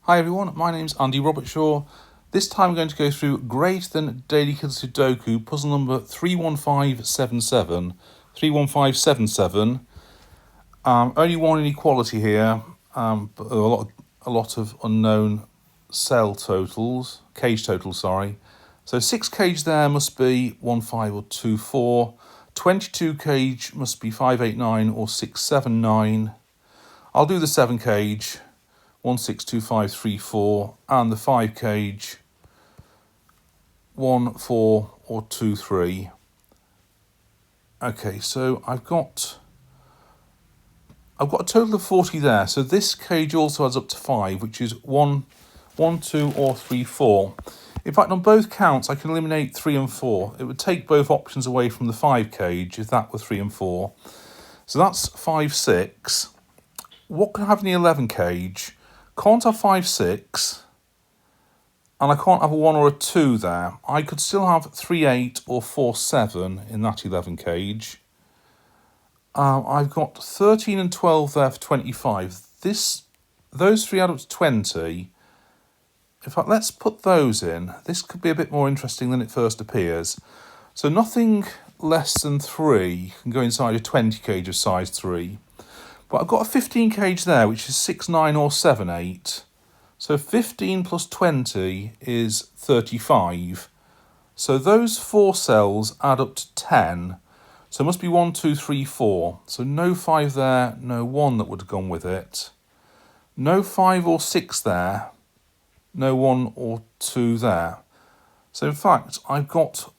Hi everyone, my name's Andy Robertshaw. This time I'm going to go through greater than Daily Killer Su Doku, puzzle number 31577. 31577. Only one inequality here, but a lot of unknown cage totals, sorry. So 6 cage there must be 15 or 24. 22 cage must be 589 or 679. I'll do the 7 cage. 162534, and the 5 cage 14 or 23. Okay, so I've got a total of 40 there. So this cage also adds up to 5, which is 1, 2, or 3, 4. In fact, on both counts, I can eliminate 3 and 4. It would take both options away from the 5 cage if that were 3 and 4. So that's 5, 6. What can I have in the 11 cage? Can't have 5, 6, and I can't have a 1 or a 2 there. I could still have 3, 8 or 4, 7 in that 11 cage. I've got 13 and 12 there for 25. Those 3 add up to 20. In fact, let's put those in. This could be a bit more interesting than it first appears. So nothing less than 3 can go inside a 20 cage of size 3. But I've got a 15 cage there, which is 6, 9 or 7, 8. So 15 plus 20 is 35. So those 4 cells add up to 10. So it must be 1, 2, 3, 4. So no 5 there, no 1 that would have gone with it. No 5 or 6 there, no 1 or 2 there. So in fact, I've got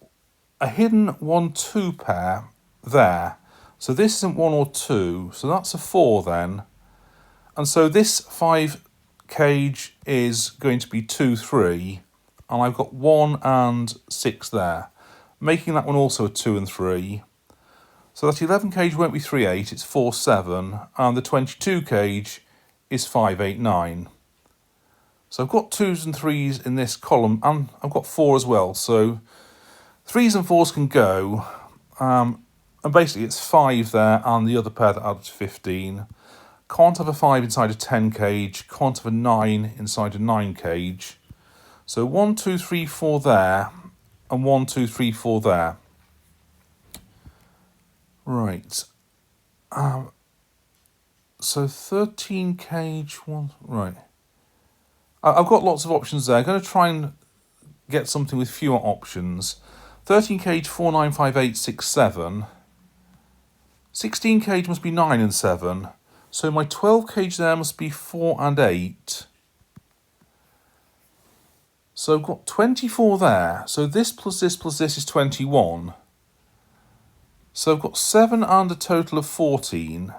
a hidden 1, 2 pair there. So this isn't 1 or 2, so that's a 4 then. And so this 5 cage is going to be 2, 3, and I've got 1 and 6 there, making that one also a 2 and 3. So that 11 cage won't be 3, 8, it's 4, 7, and the 22 cage is 5, 8, 9. So I've got 2s and 3s in this column, and I've got 4 as well, so 3s and 4s can go. And basically it's 5 there and the other pair that adds 15. Can't have a 5 inside a 10 cage. Can't have a 9 inside a 9 cage. So 1, 2, 3, 4 there. And 1, 2, 3, 4 there. Right. So 13 cage 1. Right. I've got lots of options there. I'm going to try and get something with fewer options. 13 cage 4, 9, 5, 8, 6, 7. 16 cage must be 9 and 7. So my 12 cage there must be 4 and 8. So I've got 24 there. So this plus this plus this is 21. So I've got 7 and a total of 14.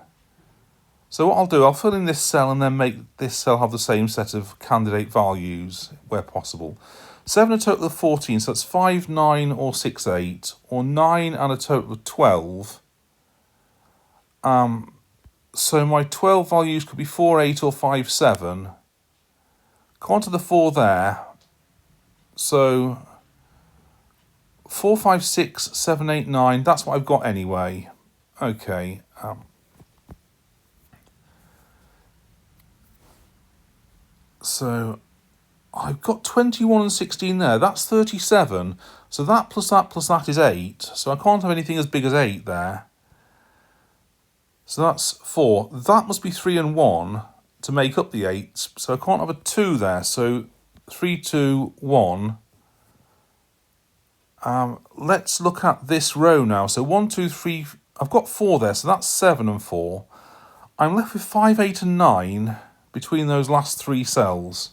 So what I'll do, I'll fill in this cell and then make this cell have the same set of candidate values where possible. 7 and a total of 14, so that's 5, 9 or 6, 8. Or 9 and a total of 12. So my 12 values could be 4, 8 or 5, 7. Can't have the 4 there. So 4, 5, 6, 7, 8, 9. That's what I've got anyway. Okay. So I've got 21 and 16 there. That's 37. So that plus that is 8. So I can't have anything as big as 8 there. So that's 4. That must be 3 and 1 to make up the 8. So I can't have a 2 there. So 3, 2, 1. Let's look at this row now. So 1, 2, 3. I've got 4 there. So that's 7 and 4. I'm left with 5, 8 and 9 between those last 3 cells.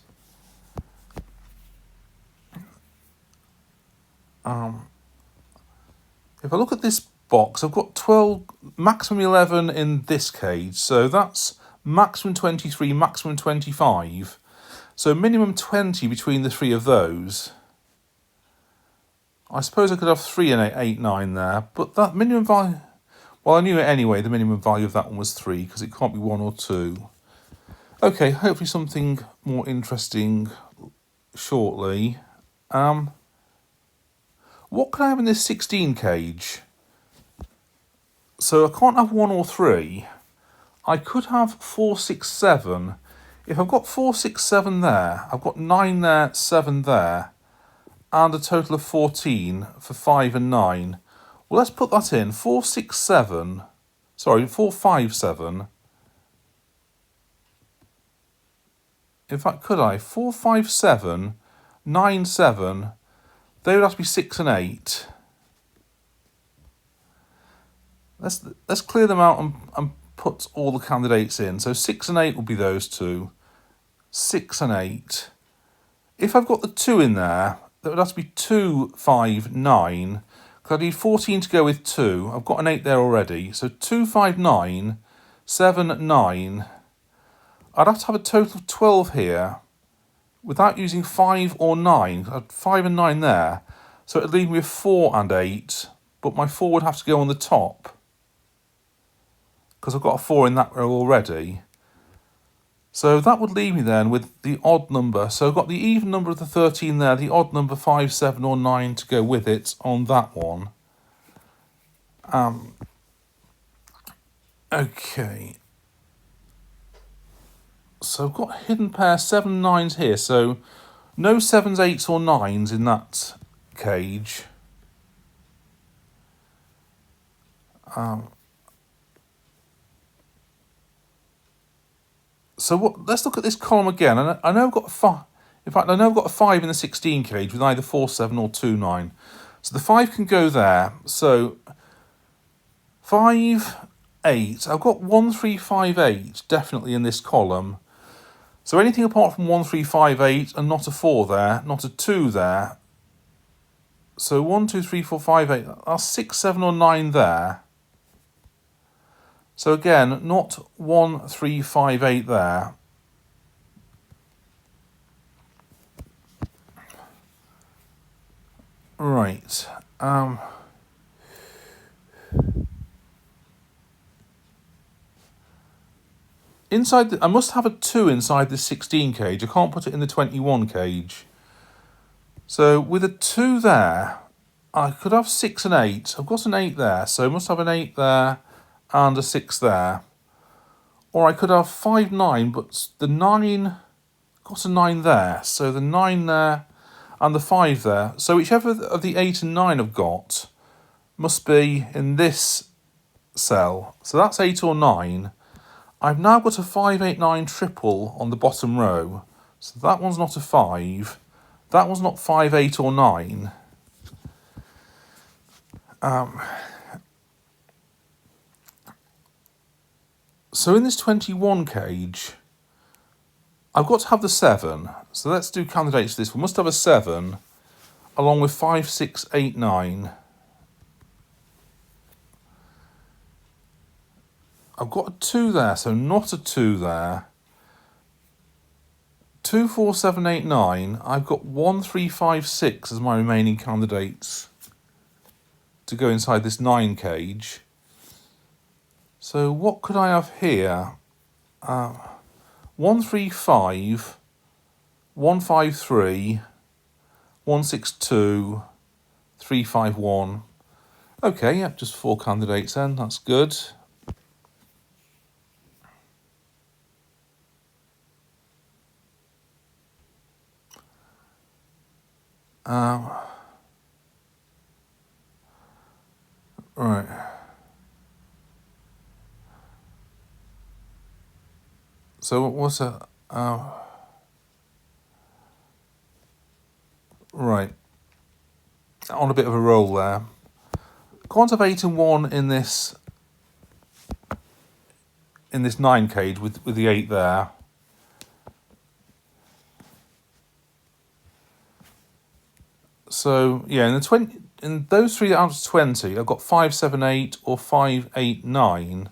If I look at this box, I've got 12, maximum 11 in this cage, so that's maximum 23, maximum 25. So minimum 20 between the 3 of those. I suppose I could have 3 and 8, 9 there, but that minimum value, well, I knew it anyway, the minimum value of that one was 3, because it can't be 1 or 2. Okay, hopefully something more interesting shortly. What can I have in this 16 cage? So I can't have 1 or 3. I could have 4, 6, 7 If I've got 4, 6, 7 there, I've got 9 there, 7 there, and a total of 14 for 5 and 9. Well, let's put that in. 4, 6, 7. Sorry, 4, 5, 7. In fact, could I? 4, 5, 7, 9, 7. They would have to be 6 and 8. Let's clear them out and put all the candidates in. So 6 and 8 will be those two. 6 and 8. If I've got the 2 in there, that would have to be 2, 5, 9. Because I need 14 to go with 2. I've got an 8 there already. So 2, 5, 9, 7, 9. I'd have to have a total of 12 here without using 5 or 9. I had 5 and 9 there. So it'd leave me with 4 and 8. But my 4 would have to go on the top, because I've got a 4 in that row already. So that would leave me then with the odd number. So I've got the even number of the 13 there, the odd number 5, 7 or 9 to go with it on that one. Okay. So I've got hidden pair 7 9s here. So no 7s, 8s or 9s in that cage. So let's look at this column again. And I know I've got a 5. In fact, I know I've got a 5 in the 16 cage with either 4, 7 or 2, 9. So the 5 can go there. So 5, 8. I've got 1, 3, 5, 8 definitely in this column. So anything apart from 1, 3, 5, 8 and not a 4 there, not a 2 there. So 1, 2, 3, 4, 5, 8. That's 6, 7 or 9 there. So again, not 1, 3, 5, 8 there. Right. Inside, I must have a 2 inside the 16 cage. I can't put it in the 21 cage. So with a 2 there, I could have 6 and 8. I've got an 8 there, so I must have an 8 there and a 6 there. Or I could have 5, 9, but the 9, got a 9 there. So the 9 there and the 5 there. So whichever of the 8 and 9 I've got must be in this cell. So that's 8 or 9. I've now got a 5, 8, 9 triple on the bottom row. So that one's not a 5. That one's not 5, 8 or 9. So in this 21 cage, I've got to have the 7. So let's do candidates for this. We must have a 7 along with 5, 6, 8, 9. I've got a 2 there, so not a 2 there. 2, 4, 7, 8, 9. I've got 1, 3, 5, 6 as my remaining candidates to go inside this 9 cage. So what could I have here? 1, 3, 5, 1, 5, 3, 1, 6, 2, 3, 5, 1. Okay, yep, just 4 candidates then, that's good. Right. So what was it? Right. On a bit of a roll there. Can't have 8 and 1 in this 9 cage with the 8 there. So yeah, in those 3 out of 20, I've got 5, 7, 8 or 5, 8, 9.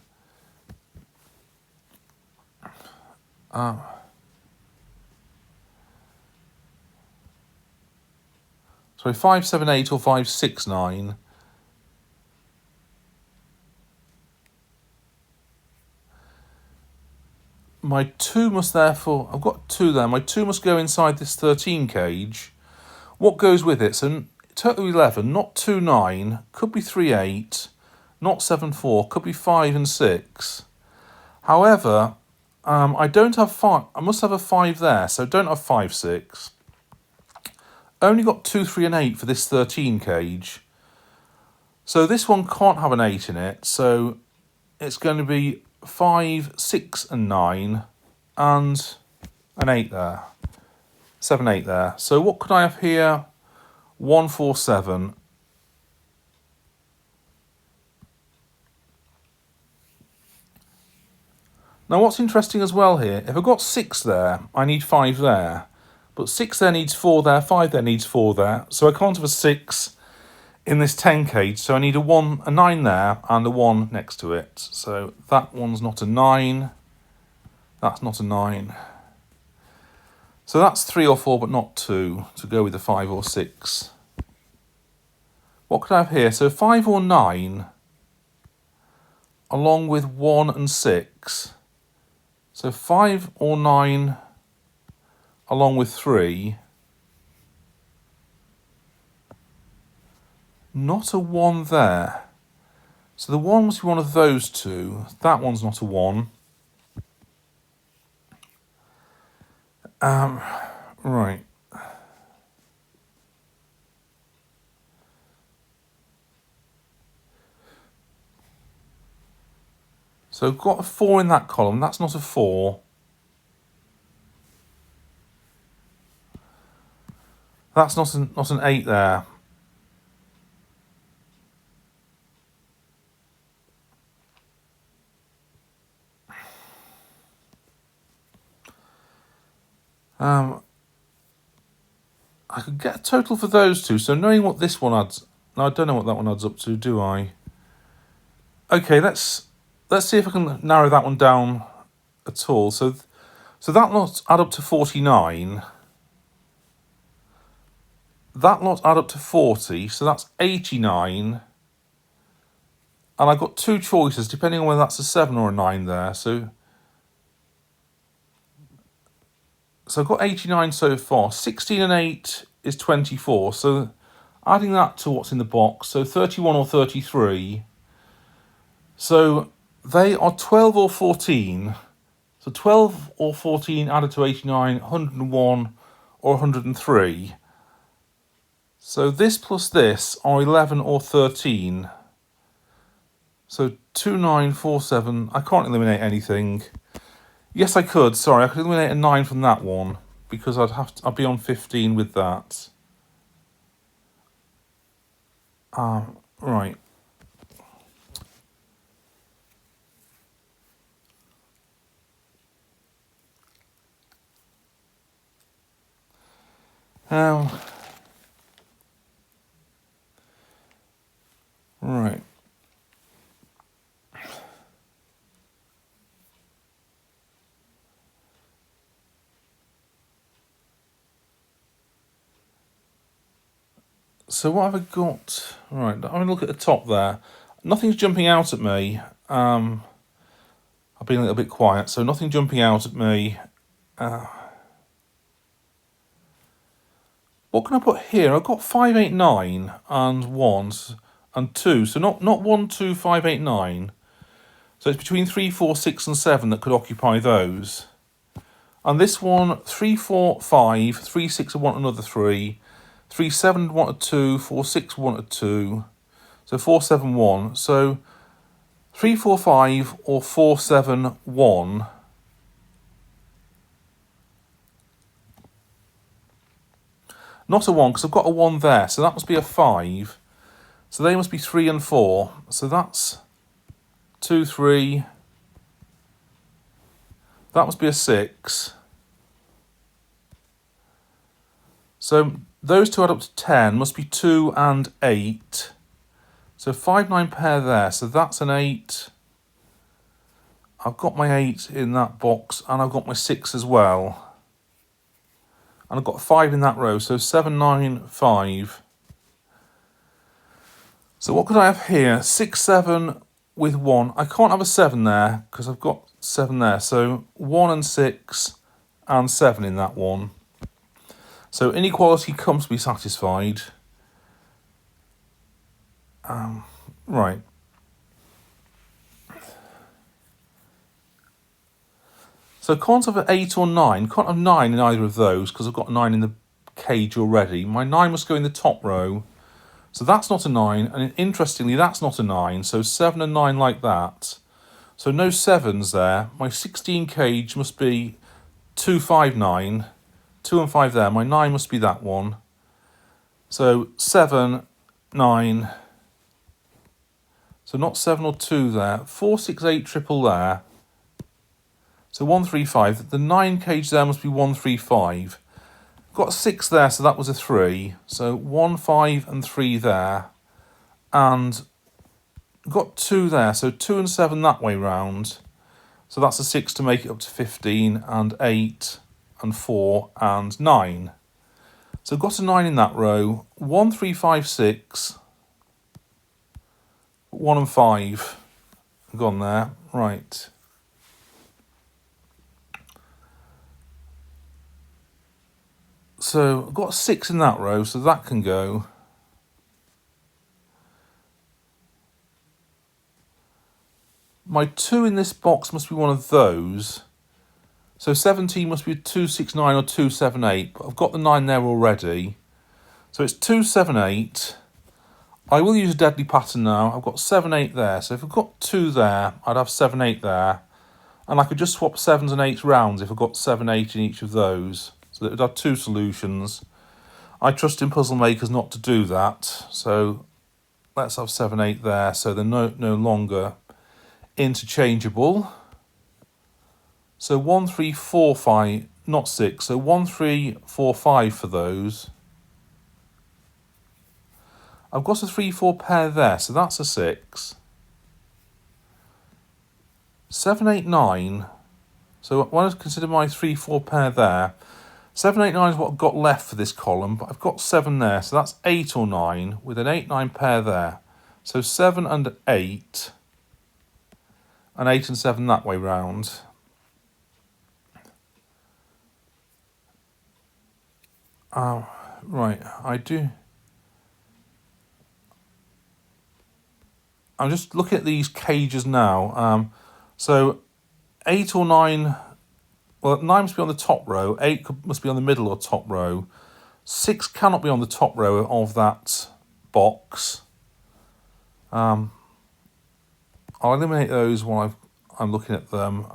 Sorry, 5, 7, 8 or 5, 6, 9. My 2 must therefore, I've got 2 there, my 2 must go inside this 13 cage. What goes with it? So total 11, not 2, 9, could be 3, 8, not 7, 4, could be 5 and 6. However, I don't have 5. I must have a 5 there, so don't have 5, 6. Only got 2, 3 and 8 for this 13 cage. So this one can't have an 8 in it, so it's going to be 5, 6 and 9 and an 8 there. 7, 8 there. So what could I have here? 1, 4, 7. Now what's interesting as well here, if I've got 6 there, I need 5 there. But 6 there needs 4 there, 5 there needs 4 there. So I can't have a 6 in this 10 cage, so I need a 9 there and a 1 next to it. So that one's not a 9. That's not a 9. So that's 3 or 4, but not 2, to go with the 5 or 6. What could I have here? So 5 or 9, along with 1 and 6. So 5 or 9, along with 3. Not a 1 there. So the 1 must be one of those two. That one's not a 1. Right. So I've got a 4 in that column. That's not a 4. That's not an 8 there. I could get a total for those two. So knowing what this one adds, no, I don't know what that one adds up to, do I? Okay, let's see if I can narrow that one down at all. So that lot add up to 49. That lot add up to 40. So that's 89. And I've got two choices depending on whether that's a 7 or a 9 there. So I've got 89 so far. 16 and 8 is 24. So adding that to what's in the box, so 31 or 33. So they are 12 or 14. So 12 or 14 added to 89, 101 or 103. So this plus this are 11 or 13. So 2, 9, 4, 7. I can't eliminate anything. Yes, I could. Sorry, I could eliminate a 9 from that one because I'd be on 15 with that. Right. Right. So what have I got? Right, I'm going to look at the top there. Nothing's jumping out at me. I've been a little bit quiet, so nothing jumping out at me. What can I put here? I've got 5, 8, 9 and 1 and 2. So not 1, 2, 5, 8, 9. So it's between 3, 4, 6 and 7 that could occupy those. And this one, 3, 4, 5, 3, 6 and 1 another 3. 3, 7 wanted 2, 4, 6 wanted 2. So 4, 7, 1. So 3, 4, 5 or 4, 7, 1. Not a 1 because I've got a 1 there. So that must be a 5. So they must be 3 and 4. So that's 2, 3. That must be a 6. So those two add up to 10. Must be 2 and 8. So 5, 9 pair there. So that's an 8. I've got my 8 in that box and I've got my 6 as well. And I've got 5 in that row. So 7, 9, 5. So what could I have here? 6, 7 with 1. I can't have a 7 there because I've got 7 there. So 1 and 6 and 7 in that one. So inequality comes to be satisfied. Right. So can't have an 8 or 9. Can't have 9 in either of those because I've got 9 in the cage already. My 9 must go in the top row. So that's not a 9. And interestingly, that's not a 9. So 7 and 9 like that. So no 7s there. My 16 cage must be 2, 5, 9. 2 and 5 there. My 9 must be that one. So 7, 9. So not 7 or 2 there. 4, 6, 8 triple there. So 1, 3, 5. The 9 cage there must be 1, 3, 5. Got a 6 there, so that was a 3. So 1, 5 and 3 there. And got 2 there, so 2 and 7 that way round. So that's a 6 to make it up to 15, and 8 and 4 and 9. So got a 9 in that row. 1, 3, 5, 6. 1 and 5 gone there. Right. So I've got a 6 in that row, so that can go. My 2 in this box must be one of those. So 17 must be 2, 6, 9 or 2, 7, 8. But I've got the 9 there already. So it's 2, 7, 8. I will use a deadly pattern now. I've got 7, 8 there. So if I've got 2 there, I'd have 7, 8 there. And I could just swap 7s and 8s round if I've got 7, 8 in each of those. So that would have 2 solutions. I trust in puzzle makers not to do that. So let's have 7, 8 there. So they're no longer interchangeable. So 1, 3, 4, 5, not 6. So 1, 3, 4, 5 for those. I've got a 3, 4 pair there, so that's a 6. 7, 8, 9. So when I consider my 3, 4 pair there, 7, 8, 9 is what I've got left for this column, but I've got 7 there, so that's 8 or 9 with an 8, 9 pair there. So 7 and 8, and 8 and 7 that way round. Right, I'm just looking at these cages now. So 8 or 9, well, 9 must be on the top row, 8 must be on the middle or top row. 6 cannot be on the top row of that box. I'll eliminate those while I'm looking at them.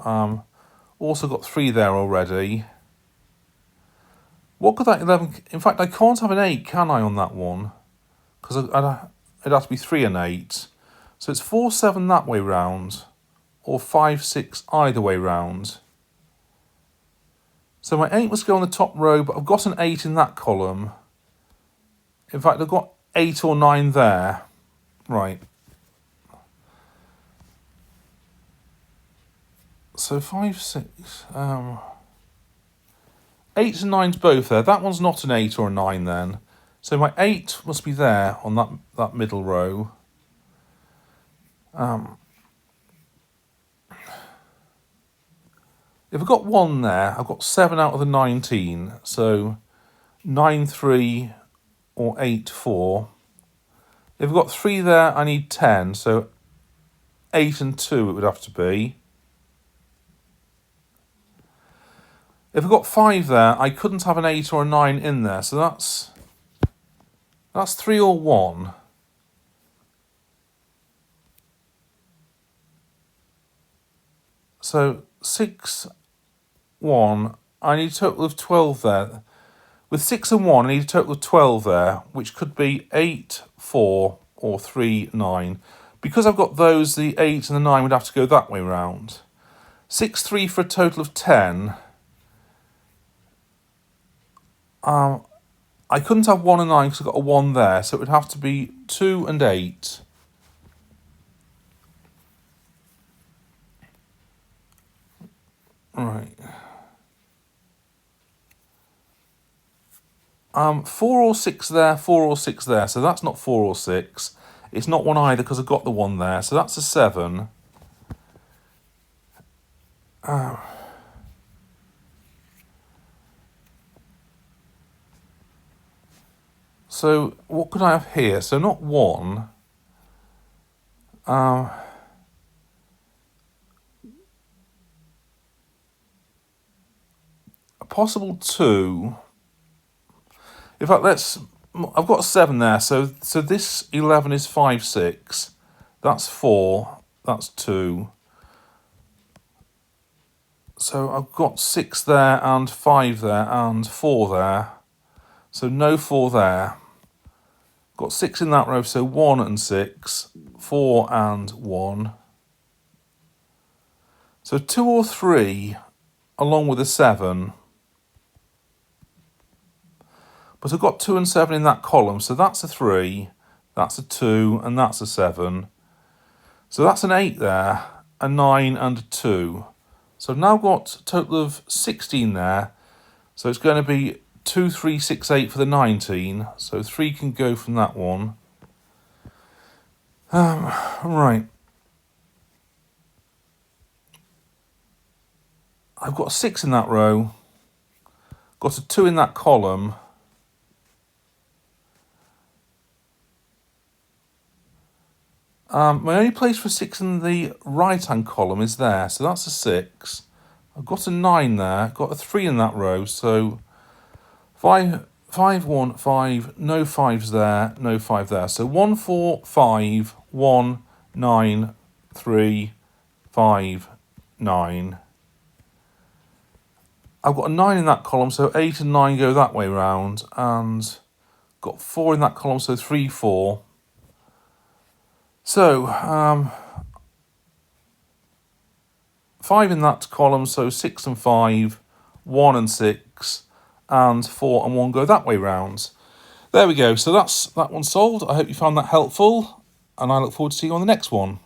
Also got 3 there already. What could that 11... In fact, I can't have an 8, can I, on that one? Because it'd have to be 3 and 8. So it's 4, 7 that way round, or 5, 6 either way round. So my 8 must go on the top row, but I've got an 8 in that column. In fact, I've got 8 or 9 there. Right. So 5, 6... 8s and 9s both there. That one's not an 8 or a 9 then. So my 8 must be there on that middle row. If I've got 1 there, I've got 7 out of the 19. So 9, 3 or 8, 4. If I've got 3 there, I need 10. So 8 and 2 it would have to be. If I've got 5 there, I couldn't have an 8 or a 9 in there. So that's 3 or 1. So 6, 1, I need a total of 12 there. With 6 and 1, I need a total of 12 there, which could be 8, 4 or 3, 9. Because I've got those, the 8 and the 9 would have to go that way round. 6, 3 for a total of 10. I couldn't have 1 and 9 because I've got a 1 there, so it would have to be 2 and 8. Right. 4 or 6 there, 4 or 6 there, so that's not 4 or 6. It's not 1 either because I've got the 1 there, so that's a 7. So what could I have here? So not 1. possible 2. In fact, I've got 7 there, so this 11 is 5, 6. That's 4, that's 2. So I've got 6 there, and 5 there, and 4 there. So no 4 there. Got 6 in that row, so 1 and 6, 4 and 1. So 2 or 3, along with a 7. But I've got 2 and 7 in that column, so that's a 3, that's a 2, and that's a 7. So that's an 8 there, a 9 and a 2. So I've now got a total of 16 there. So it's going to be 2, 3, 6, 8 for the 19. So 3 can go from that one. Right. I've got a 6 in that row. Got a 2 in that column. My only place for 6 in the right-hand column is there, so that's a 6. I've got a 9 there, got a 3 in that row, so 5, 5, 1, 5, no 5s there, no 5 there. So 1, 4, 5, 1, 9, 3, 5, 9. I've got a 9 in that column, so 8 and 9 go that way round, and got 4 in that column, so 3, 4. So, 5 in that column, so 6 and 5, 1 and 6, and 4 and 1 go that way round. There we go. So that's that one solved. I hope you found that helpful, and I look forward to seeing you on the next one.